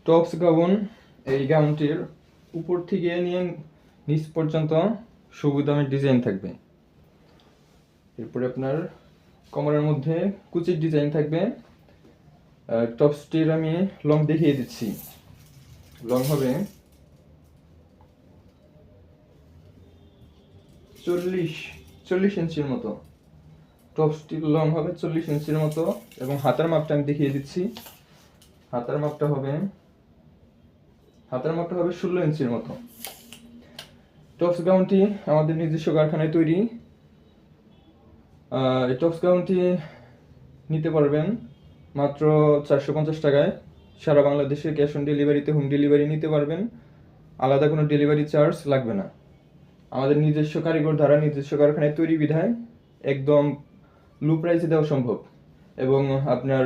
Tops gown, এই গাউনটির উপর থেকে নিয়ে নিচ পর্যন্ত সবুজ দামের ডিজাইন থাকবে। এরপরে আপনার কোমরের মধ্যে কুচির ডিজাইন থাকবে। টপসটির আমি লং দেখিয়ে দিচ্ছি। লং হবে 40 ইঞ্চির মতো। টপসটির লং হবে 40 ইঞ্চির মতো এবং হাতার মাপটা আমি দেখিয়ে দিচ্ছি। হাতার মাপটা হবে 16 ইঞ্চির মতো। টপস গাউনটি আমাদের নিজস্ব কারখানায় তৈরি। এই টপস গাউনটি নিতে পারবেন মাত্র 450 টাকায়। সারা বাংলাদেশে ক্যাশ অন ডেলিভারিতে হোম ডেলিভারি নিতে পারবেন। আলাদা কোনো ডেলিভারি চার্জ লাগবে না। আমাদের নিজস্ব কারিগর দ্বারা নিজস্ব কারখানায় তৈরি বিধায় একদম লো প্রাইসে দেওয়া সম্ভব এবং আপনার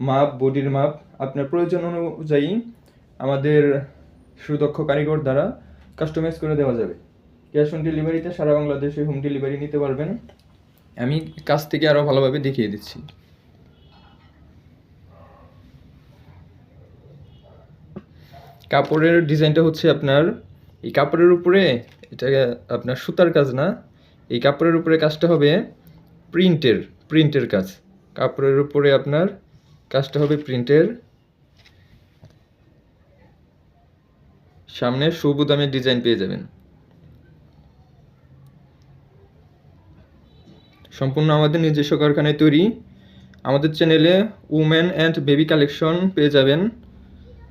মাপ, বডির মাপ আপনার প্রয়োজন অনুযায়ী আমাদের সুদক্ষ কারিগর দ্বারা কাস্টমাইজ করে দেওয়া যাবে। ক্যাশ অন ডেলিভারিতে সারা বাংলাদেশে হোম ডেলিভারি নিতে পারবেন। আমি কাছ থেকে আরও ভালোভাবে দেখিয়ে দিচ্ছি। কাপড়ের ডিজাইনটা হচ্ছে আপনার এই কাপড়ের উপরে, এটা আপনার সুতার কাজ না, এই কাপড়ের উপরে কাজটা হবে প্রিন্টের কাজ। কাপড়ের উপরে আপনার কাজটা হবে প্রিন্টের। সামনে সবুজ দামের ডিজাইন পেয়ে যাবেন। সম্পূর্ণ আমাদের নিজস্ব কারখানায় তৈরি। আমাদের চ্যানেলে উমেন অ্যান্ড বেবি কালেকশন পেয়ে যাবেন।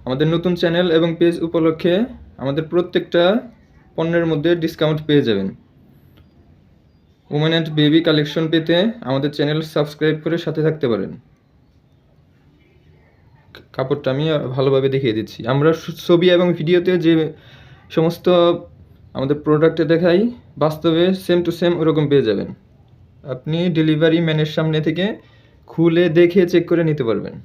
আমাদের নতুন চ্যানেল এবং পেজ উপলক্ষে আমাদের প্রত্যেকটা পণ্যের মধ্যে ডিসকাউন্ট পেয়ে যাবেন। উমেন অ্যান্ড বেবি কালেকশন পেতে আমাদের চ্যানেল সাবস্ক্রাইব করে সাথে থাকতে পারেন। কাপড়টা আমি ভালোভাবে দেখিয়ে দিচ্ছি। আমরা ছবি এবং ভিডিওতে যে সমস্ত আমাদের প্রোডাক্টে দেখাই, বাস্তবে সেম টু সেম ওরকম পেয়ে যাবেন। আপনি ডেলিভারি ম্যানের সামনে থেকে খুলে দেখে চেক করে নিতে পারবেন।